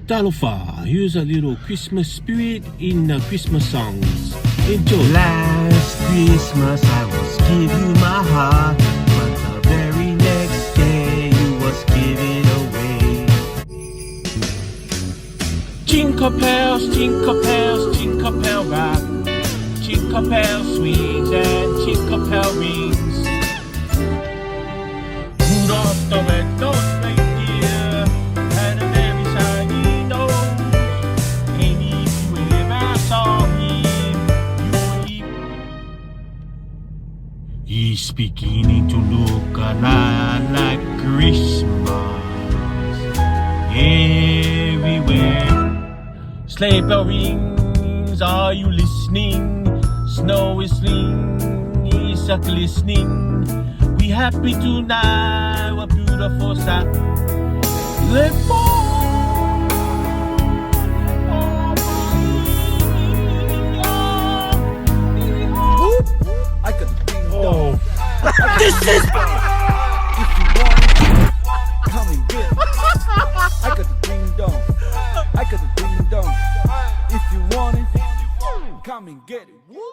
Talofa, here's a little Christmas spirit in the Christmas songs. Enjoy. Last Christmas I was giving my heart, but the very next day you was giving away. Jingle bells, jingle bells, jingle bell rock. Jingle bell swings and jingle bell rings. Rudolph the red-nosed reindeer had a very shiny nose. And if you ever saw him, you would he's beginning to look a lot like Christmas everywhere. Sleigh bell rings, are you listening? Snow is whistling, is a glistening. We happy tonight, what beautiful sight. Let I got the ding dong. This is If you want it, come and get it. I got the ding dong. I got the ding dong. If you want it, come and get it. Woo!